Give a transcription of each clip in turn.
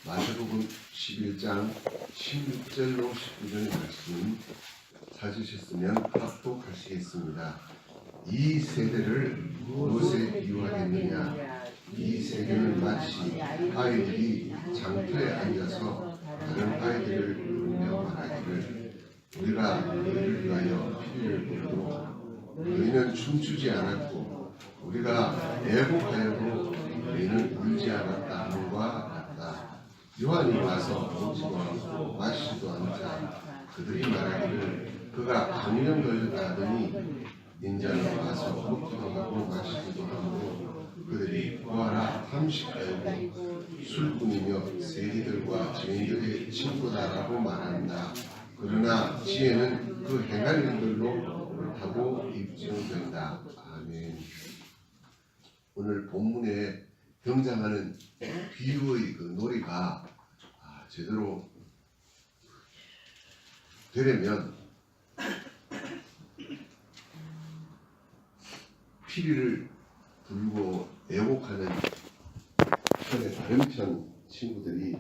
마태복음 11장 16절로 19절 말씀 찾으셨으면 합독하시겠습니다. 이 세대를 무엇에 비유하겠느냐? 이 세대는 마치 아이들이 장터에 앉아서 다른 아이들을 부르며 말하기를 우리가 너희를 위하여 피리를 부르고 너희는 춤추지 않았고 우리가 애곡하여도 너희는 울지 않았다 함과 같다. 요한이 와서 먹지도 않고 마시지도 않자 그들이 말하기를 그가 강령 걸렸다 하더니 인자는 와서 먹기도 하고 마시기도 하고 그들이 보아라 탐식하여도 술꾼이며 세리들과 죄인들의 친구다라고 말한다. 그러나 지혜는 그 행할 일들로 옳다고 입증된다. 아멘. 오늘 본문에 등장하는 비유의 그 놀이가 제대로 되려면 피리를 불고 애곡하는 편의 다른 편 친구들이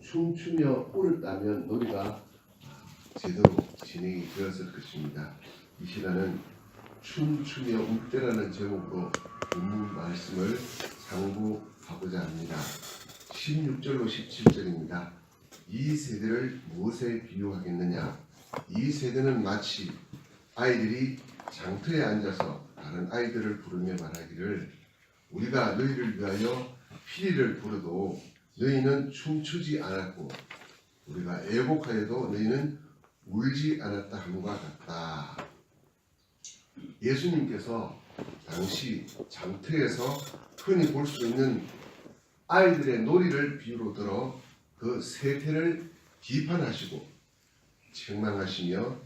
춤추며 꿀을 따면 놀이가 제대로 진행이 되었을 것입니다. 이 시간은 춤추며 울때라는 제목으로 본문 말씀을 상고하고자 합니다. 16절로 17절입니다. 이 세대를 무엇에 비유하겠느냐? 이 세대는 마치 아이들이 장터에 앉아서 다른 아이들을 부르며 말하기를 우리가 너희를 위하여 피리를 부르도 너희는 춤추지 않았고 우리가 애곡하여도 너희는 울지 않았다 함과 같다. 예수님께서 당시 장터에서 흔히 볼 수 있는 아이들의 놀이를 비유로 들어 그 세태를 비판하시고 책망하시며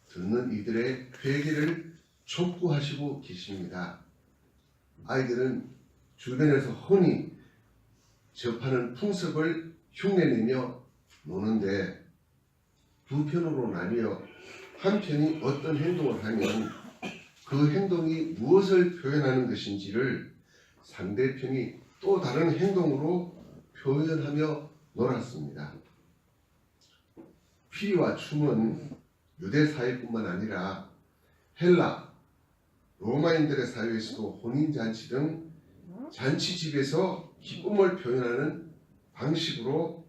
듣는 이들의 회개를 촉구하시고 계십니다. 아이들은 주변에서 흔히 접하는 풍습을 흉내내며 노는데 두 편으로 나뉘어 한 편이 어떤 행동을 하면 그 행동이 무엇을 표현하는 것인지를 상대편이 또 다른 행동으로 표현하며 놀았습니다. 피리와 춤은 유대 사회뿐만 아니라 헬라, 로마인들의 사회에서도 혼인잔치 등 잔치집에서 기쁨을 표현하는 방식으로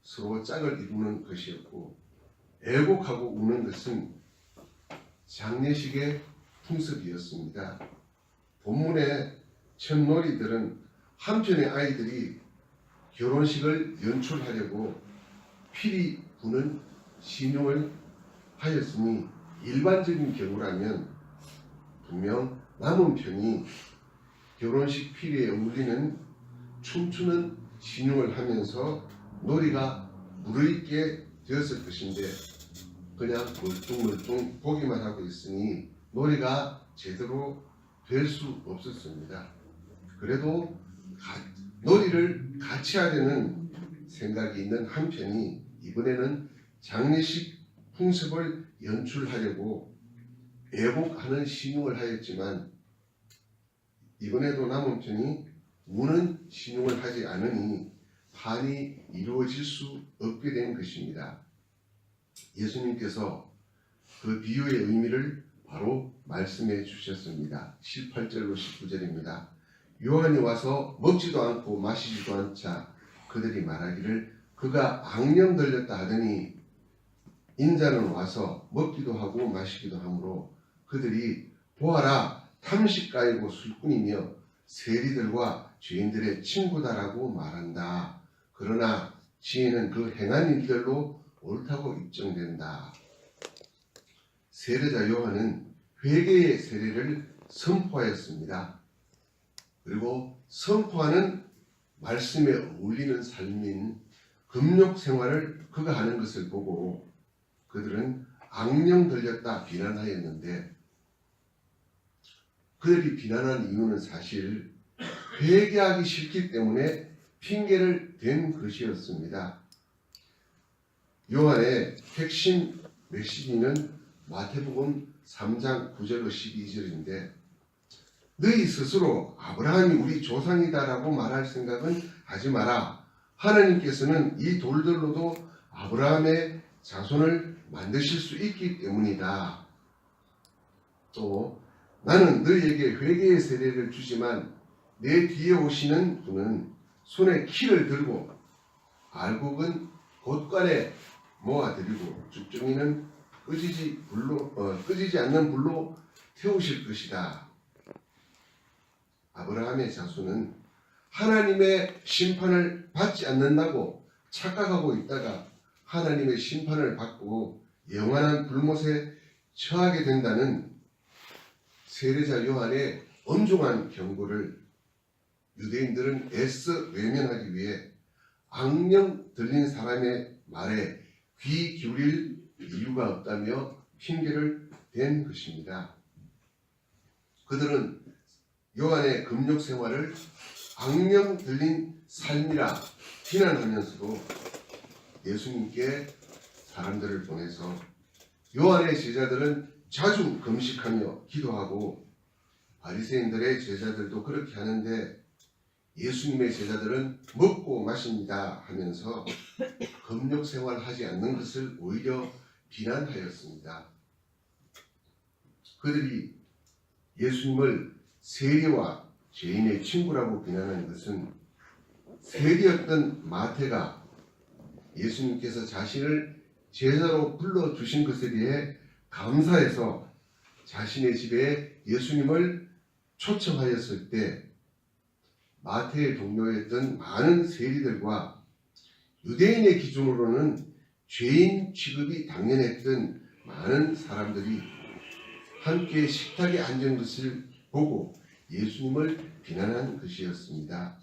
서로 짝을 이루는 것이었고 애곡하고 우는 것은 장례식의 풍습이었습니다. 본문의 첫놀이들은 한편의 아이들이 결혼식을 연출하려고 피리 부는 신용을 하였으니 일반적인 경우라면 분명 남은 편이 결혼식 피리에 어울리는 춤추는 신용을 하면서 놀이가 무르익게 되었을 것인데 그냥 멀뚱멀뚱 보기만 하고 있으니 놀이가 제대로 될 수 없었습니다. 그래도 놀이를 같이 하려는 생각이 있는 한편이 이번에는 장례식 풍습을 연출하려고 애곡하는 신용을 하였지만 이번에도 남은 편이 우는 신용을 하지 않으니 판이 이루어질 수 없게 된 것입니다. 예수님께서 그 비유의 의미를 바로 말씀해 주셨습니다. 18절로 19절입니다. 요한이 와서 먹지도 않고 마시지도 않자 그들이 말하기를 그가 악령 들렸다 하더니 인자는 와서 먹기도 하고 마시기도 하므로 그들이 보아라 탐식가이고 술꾼이며 세리들과 죄인들의 친구다라고 말한다. 그러나 지혜는 그 행한 일들로 옳다고 입증된다. 세례자 요한은 회개의 세례를 선포하였습니다. 그리고 선포하는 말씀에 어울리는 삶인 금욕 생활을 그가 하는 것을 보고 그들은 악령 들렸다 비난하였는데 그들이 비난한 이유는 사실 회개하기 싫기 때문에 핑계를 댄 것이었습니다. 요한의 핵심 메시지는 마태복음 3장 9절로 12절인데 너희 스스로 아브라함이 우리 조상이다라고 말할 생각은 하지 마라. 하나님께서는 이 돌들로도 아브라함의 자손을 만드실 수 있기 때문이다. 또 나는 너희에게 회개의 세례를 주지만 내 뒤에 오시는 분은 손에 키를 들고 알곡은 곳간에 모아드리고 죽정이는 끄지지 않는 불로 태우실 것이다. 아브라함의 자손은 하나님의 심판을 받지 않는다고 착각하고 있다가 하나님의 심판을 받고 영원한 불못에 처하게 된다는 세례자 요한의 엄중한 경고를 유대인들은 애써 외면하기 위해 악령 들린 사람의 말에 귀 기울일 이유가 없다며 핑계를 댄 것입니다. 그들은 요한의 금욕 생활을 악령 들린 삶이라 비난하면서도 예수님께 사람들을 보내서 요한의 제자들은 자주 금식하며 기도하고 바리새인들의 제자들도 그렇게 하는데 예수님의 제자들은 먹고 마십니다 하면서 금욕 생활하지 않는 것을 오히려 비난하였습니다. 그들이 예수님을 세리와 죄인의 친구라고 비난하는 것은 세리였던 마태가 예수님께서 자신을 제자로 불러주신 것에 대해 감사해서 자신의 집에 예수님을 초청하였을 때 마태의 동료였던 많은 세리들과 유대인의 기준으로는 죄인 취급이 당연했던 많은 사람들이 함께 식탁에 앉은 것을 보고 예수님을 비난한 것이었습니다.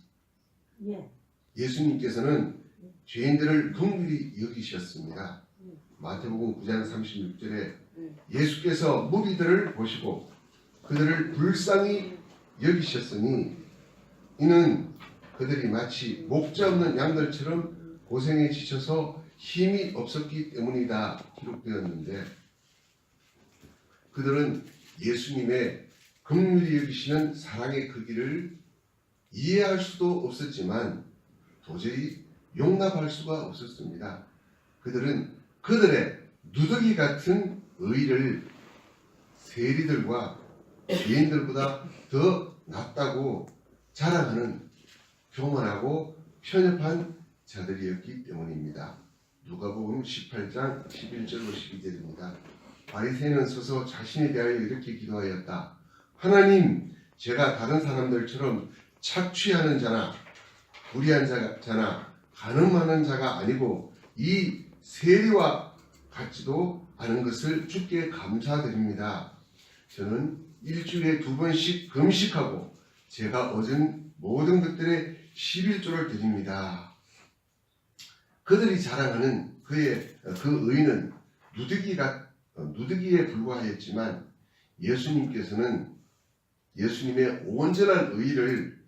예수님께서는 죄인들을 긍휼히 여기셨습니다. 마태복음 9장 36절에 예수께서 무리들을 보시고 그들을 불쌍히 여기셨으니 이는 그들이 마치 목자 없는 양들처럼 고생에 지쳐서 힘이 없었기 때문이다 기록되었는데 그들은 예수님의 긍휼히 여기시는 사랑의 크기를 이해할 수도 없었지만 도저히 용납할 수가 없었습니다. 그들은 그들의 누더기 같은 의를 세리들과 죄인들보다 더 낫다고 자랑하는 교만하고 편협한 자들이었기 때문입니다. 누가복음 18장 11절로 12절입니다. 바리새인은 서서 자신에 대하여 이렇게 기도하였다. 하나님, 제가 다른 사람들처럼 착취하는 자나 불의한 자나 간음하는 자가 아니고 이 세리와 같지도 않은 것을 주께 감사드립니다. 저는 일주일에 2번씩 금식하고 제가 얻은 모든 것들의 11조를 드립니다. 그들이 자랑하는 그 의는 누더기에 불과하였지만 예수님께서는 예수님의 온전한 의를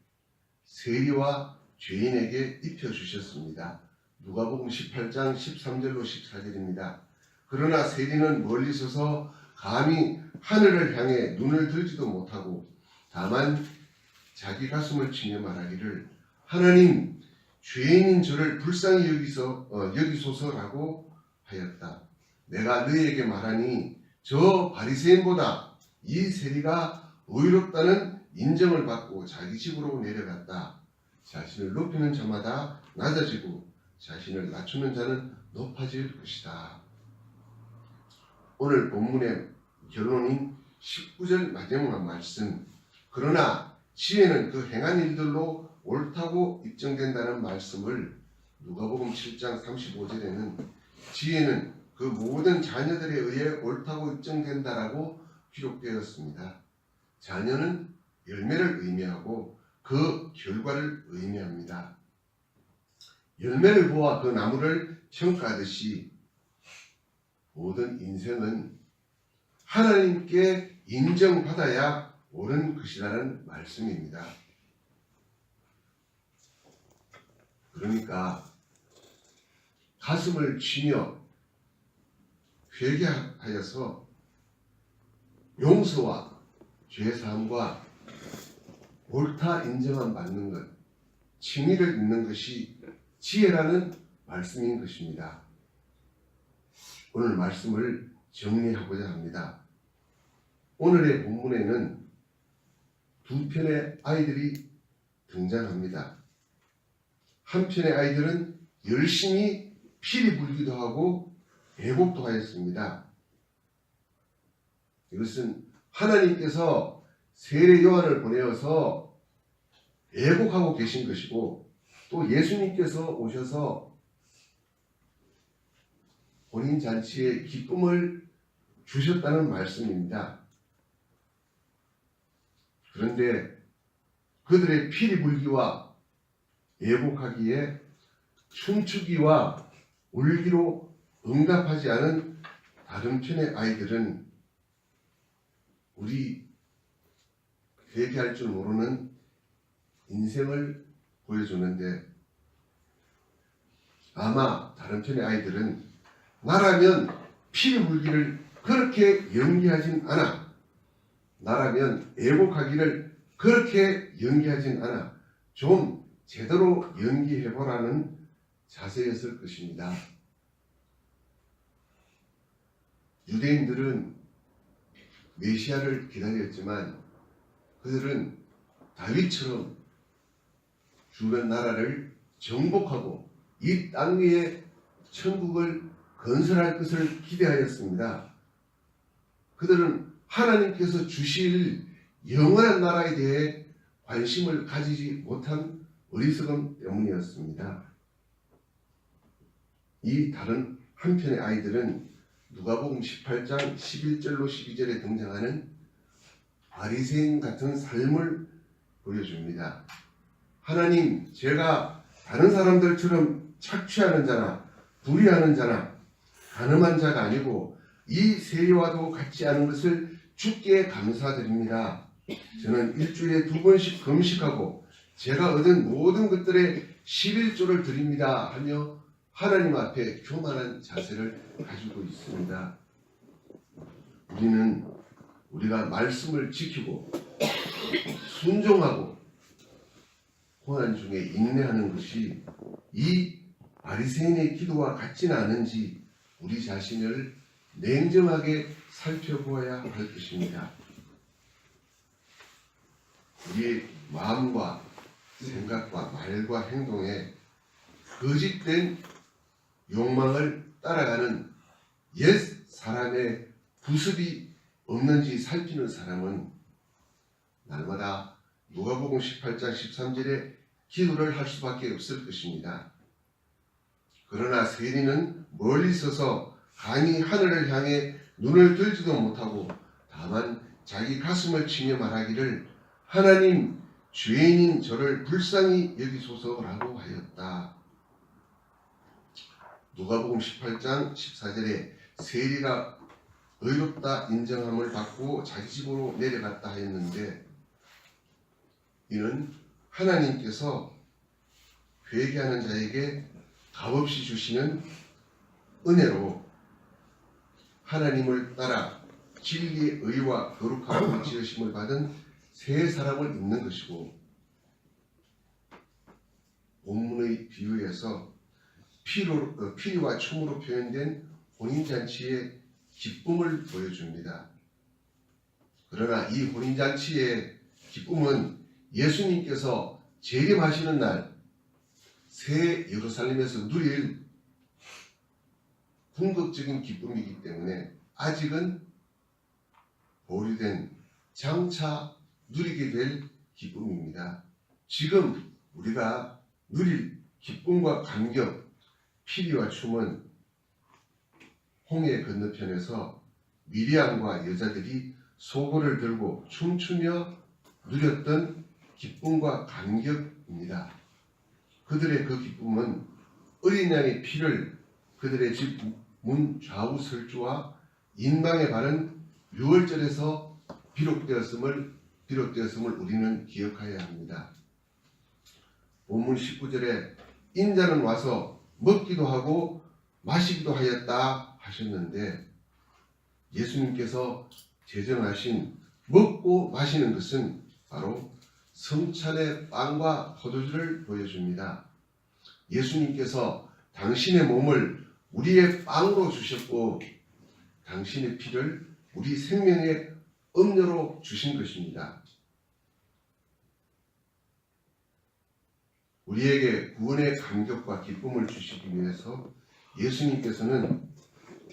세리와 죄인에게 입혀주셨습니다. 누가복음 18장 13절로 14절입니다. 그러나 세리는 멀리 서서 감히 하늘을 향해 눈을 들지도 못하고 다만 자기 가슴을 치며 말하기를 하나님, 죄인인 저를 불쌍히 여기소서라고 하였다. 내가 너희에게 말하니 저 바리새인보다 이 세리가 의롭다는 인정을 받고 자기 집으로 내려갔다. 자신을 높이는 자마다 낮아지고 자신을 낮추는 자는 높아질 것이다. 오늘 본문의 결론인 19절 마지막 말씀, 그러나 지혜는 그 행한 일들로 옳다고 입증된다는 말씀을 누가복음 7장 35절에는 지혜는 그 모든 자녀들에 의해 옳다고 입증된다라고 기록되었습니다. 자녀는 열매를 의미하고 그 결과를 의미합니다. 열매를 보아 그 나무를 평가하듯이 모든 인생은 하나님께 인정받아야 옳은 것이라는 말씀입니다. 그러니까 가슴을 치며 회개하여서 용서와 죄사함과 옳다 인정함 받는 것, 칭의를 입는 것이 지혜라는 말씀인 것입니다. 오늘 말씀을 정리하고자 합니다. 오늘의 본문에는 두 편의 아이들이 등장합니다. 한편의 아이들은 열심히 피리 불기도 하고 애곡도 하였습니다. 이것은 하나님께서 세례 요한을 보내어서 애곡하고 계신 것이고, 또 예수님께서 오셔서 혼인잔치의 기쁨을 주셨다는 말씀입니다. 그런데 그들의 피리 불기와 애곡하기에 춤추기와 울기로 응답하지 않은 다른 편의 아이들은 우리 회개할 줄 모르는 인생을 보여주는데, 아마 다른 편의 아이들은 나라면 피리 불기를 그렇게 연기하진 않아, 나라면 애곡하기를 그렇게 연기하진 않아, 좀 제대로 연기해보라는 자세였을 것입니다. 유대인들은 메시아를 기다렸지만 그들은 다윗처럼 주변 나라를 정복하고 이 땅 위에 천국을 건설할 것을 기대하였습니다. 그들은 하나님께서 주실 영원한 나라에 대해 관심을 가지지 못한 어리석음 때문이었습니다. 이 다른 한편의 아이들은 누가복음 18장 11절로 12절에 등장하는 바리새인 같은 삶을 보여줍니다. 하나님, 제가 다른 사람들처럼 착취하는 자나 불의하는 자나 가늠한 자가 아니고 이 세리와도 같지 않은 것을 주께 감사드립니다. 저는 일주일에 2번씩 금식하고 제가 얻은 모든 것들의 11조를 드립니다 하며 하나님 앞에 교만한 자세를 가지고 있습니다. 우리가 말씀을 지키고 순종하고 고난 중에 인내하는 것이 이 바리새인의 기도와 같지는 않은지 우리 자신을 냉정하게 살펴보아야 할 것입니다. 우리의 마음과 생각과 말과 행동에 거짓된 욕망을 따라가는 옛 사람의 부습이 없는지 살피는 사람은 날마다 누가복음 18장 13절에 기도를 할 수밖에 없을 것입니다. 그러나 세리는 멀리 서서 감히 하늘을 향해 눈을 들지도 못하고 다만 자기 가슴을 치며 말하기를 하나님, 죄인인 저를 불쌍히 여기소서라고 하였다. 누가복음 18장 14절에 세리가 의롭다 인정함을 받고 자기 집으로 내려갔다 하였는데, 이는 하나님께서 회개하는 자에게 값없이 주시는 은혜로 하나님을 따라 진리의 의와 거룩함으로 지으심을 받은 새 사람을 입는 것이고, 본문의 비유에서 피리와 춤으로 표현된 혼인잔치의 기쁨을 보여줍니다. 그러나 이 혼인잔치의 기쁨은 예수님께서 재림하시는 날 새 예루살렘에서 누릴 궁극적인 기쁨이기 때문에 아직은 보류된 장차 누리게 될 기쁨입니다. 지금 우리가 누릴 기쁨과 감격, 피리와 춤은 홍해 건너편에서 미리암과 여자들이 소고를 들고 춤추며 누렸던 기쁨과 감격입니다. 그들의 그 기쁨은 어린 양의 피를 그들의 집 문 좌우 설주와 인방에 바른 유월절에서 비롯되었음을 우리는 기억해야 합니다. 본문 19절에 인자는 와서 먹기도 하고 마시기도 하였다 하셨는데, 예수님께서 제정하신 먹고 마시는 것은 바로 성찬의 빵과 포도주를 보여줍니다. 예수님께서 당신의 몸을 우리의 빵으로 주셨고 당신의 피를 우리 생명의 음료로 주신 것입니다. 우리에게 구원의 감격과 기쁨을 주시기 위해서 예수님께서는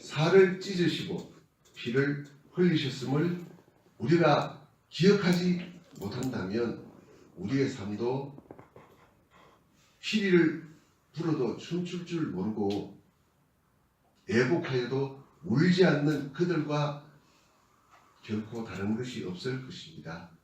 살을 찢으시고 피를 흘리셨음을 우리가 기억하지 못한다면 우리의 삶도 피리를 불어도 춤출 줄 모르고 애곡하여도 울지 않는 그들과 결코 다른 것이 없을 것입니다.